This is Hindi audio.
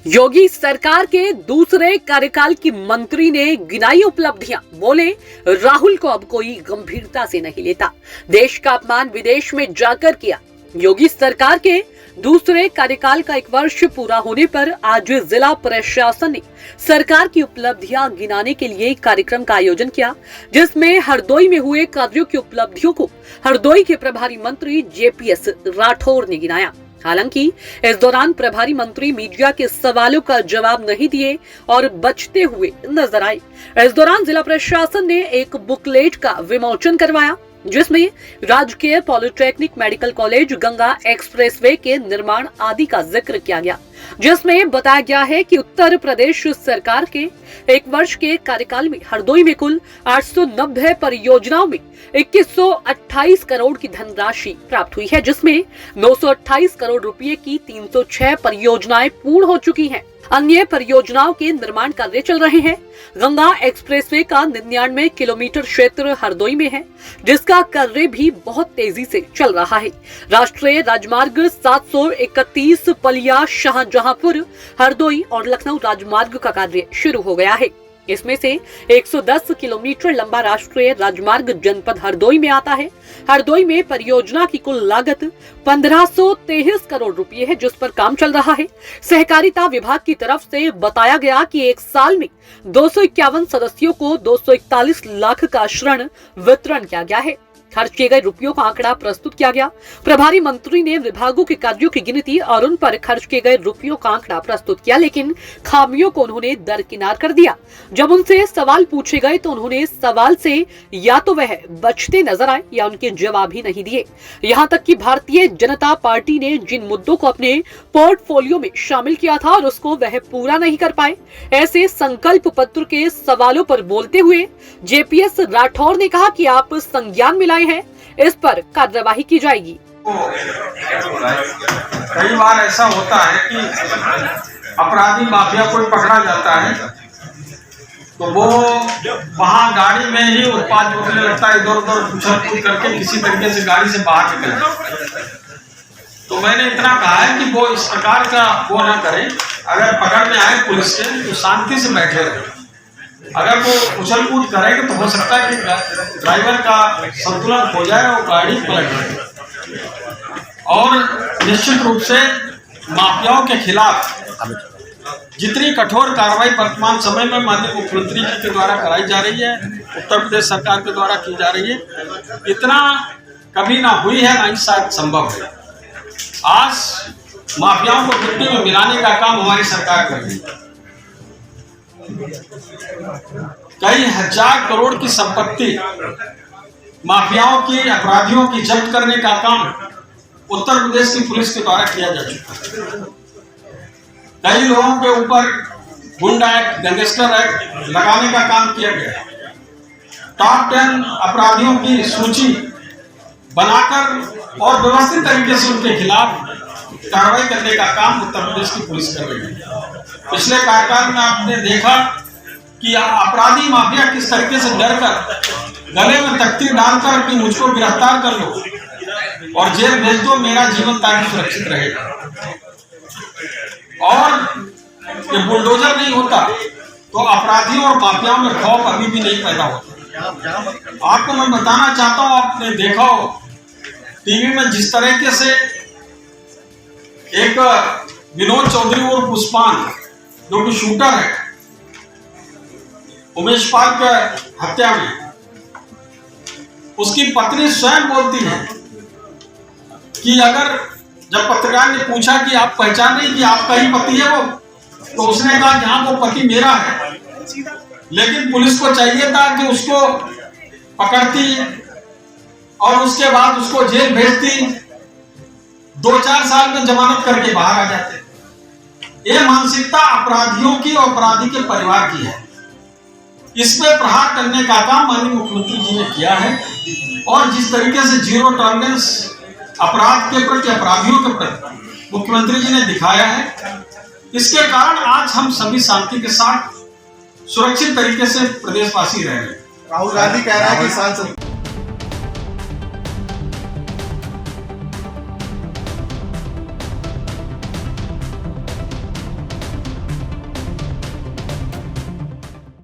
योगी सरकार के दूसरे कार्यकाल की मंत्री ने गिनाई उपलब्धियां, बोले राहुल को अब कोई गंभीरता से नहीं लेता, देश का अपमान विदेश में जाकर किया। योगी सरकार के दूसरे कार्यकाल का 1 वर्ष पूरा होने पर आज जिला प्रशासन ने सरकार की उपलब्धियां गिनाने के लिए एक कार्यक्रम का आयोजन किया, जिसमें हरदोई में हुए कार्यों की उपलब्धियों को हरदोई के प्रभारी मंत्री जेपीएस राठौर ने गिनाया। हालांकि इस दौरान प्रभारी मंत्री मीडिया के सवालों का जवाब नहीं दिए और बचते हुए नजर आए। इस दौरान जिला प्रशासन ने एक बुकलेट का विमोचन करवाया, जिसमें राजकीय polytechnic medical college, Ganga expressway के निर्माण आदि का जिक्र किया गया, जिसमें बताया गया है कि उत्तर प्रदेश सरकार के 1 वर्ष के कार्यकाल में हरदोई में कुल 890 परियोजनाओं में 2128 करोड़ की धनराशि प्राप्त हुई है, जिसमें 928 करोड़ रुपए की 306 परियोजनाएं पूर्ण हो चुकी हैं। अन्य परियोजनाओं के निर्माण कार्य चल रहे हैं। गंगा एक्सप्रेसवे का 99 किलोमीटर क्षेत्र हरदोई में है, जिसका कार्य भी बहुत तेजी से चल रहा है। राष्ट्रीय राजमार्ग 731 पलिया शाहजहांपुर, हरदोई और लखनऊ राजमार्ग का कार्य शुरू हो गया है। इसमें से 110 किलोमीटर लंबा राष्ट्रीय राजमार्ग जनपद हरदोई में आता है। हरदोई में परियोजना की कुल लागत 1523 करोड़ रुपए है, जिस पर काम चल रहा है। सहकारिता विभाग की तरफ से बताया गया कि 1 साल में 251 सदस्यों को 241 लाख का ऋण वितरण किया गया है। खर्च किए गए रुपयों का आंकड़ा प्रस्तुत किया गया। प्रभारी मंत्री ने विभागों के कार्यों की गिनती और उन पर खर्च किए गए रुपयों का आंकड़ा प्रस्तुत किया, लेकिन खामियों को उन्होंने दरकिनार कर दिया। जब उनसे सवाल पूछे गए तो उन्होंने सवाल से या तो वह बचते नजर आए या उनके जवाब ही नहीं दिए। यहाँ तक कि भारतीय जनता पार्टी ने जिन मुद्दों को अपने पोर्टफोलियो में शामिल किया था और उसको वह पूरा नहीं कर पाए, ऐसे संकल्प पत्र के सवालों पर बोलते हुए जेपीएस राठौर ने कहा कि आप संज्ञान में है, इस पर कार्यवाही की जाएगी। कई बार ऐसा होता है कि अपराधी माफिया कोई पकड़ा जाता है तो वो वहां गाड़ी में ही उत्पाद जोड़ने लगता है, इधर उधर उछल-कूद करके किसी तरीके से गाड़ी से बाहर निकल जाता है। तो मैंने इतना कहा है कि वो इस प्रकार का वो ना करें। अगर पकड़ में आए पुलिस के तो शांति से बैठे रहे। अगर वो उछल कूद करेगा तो हो सकता है कि ड्राइवर का संतुलन खो जाए और गाड़ी पलट जाए। और निश्चित रूप से माफियाओं के खिलाफ जितनी कठोर कार्रवाई वर्तमान समय में माननीय मुख्यमंत्री जी के द्वारा कराई जा रही है, उत्तर प्रदेश सरकार के द्वारा की जा रही है, इतना कभी ना हुई है, ना ही शायद संभव है। आज माफियाओं को मिट्टी में मिलाने का काम हमारी सरकार कर रही है। कई हजार करोड़ की संपत्ति माफियाओं की, अपराधियों की जब्त करने का काम उत्तर प्रदेश की पुलिस के द्वारा किया जा चुका है। कई लोगों के ऊपर गुंडा एक्ट, गैंगस्टर एक्ट लगाने का काम किया गया। टॉप 10 अपराधियों की सूची बनाकर और व्यवस्थित तरीके से उनके खिलाफ कार्रवाई करने का काम उत्तर प्रदेश की पुलिस कर रही है। पिछले कार्यकाल में आपने देखा कि अपराधी माफिया किस तरीके से डरकर गले में तख्ती डालकर कि मुझको गिरफ्तार कर लो और जेल भेज दो, मेरा जीवन ताकि सुरक्षित रहेगा। और ये बुलडोजर नहीं होता तो अपराधियों और माफियाओं में खौफ अभी भी नहीं पैदा होता। आपको मैं बताना चाहता हूँ, आपने देखा हो टीवी में जिस तरीके से एक विनोद चौधरी और पुष्पान जो कि शूटर है उमेश पाल के हत्या में, उसकी पत्नी स्वयं बोलती है कि अगर जब पत्रकार ने पूछा कि आप पहचाने कि आपका ही पति है वो, तो उसने कहा कि हाँ वो पति मेरा है, लेकिन पुलिस को चाहिए था कि उसको पकड़ती और उसके बाद उसको जेल भेजती, 2-4 साल में जमानत करके बाहर आ जाते। ये मानसिकता अपराधियों की और अपराधी के परिवार की है। इस पे प्रहार करने का काम माननीय मुख्यमंत्री जी ने किया है और जिस तरीके से जीरो टॉलरेंस अपराध के प्रति, अपराधियों के प्रति मुख्यमंत्री जी ने दिखाया है, इसके कारण आज हम सभी शांति के साथ सुरक्षित तरीके से प्रदेशवासी रह रहे हैं। राहुल गांधी कह रहा है कि सांसद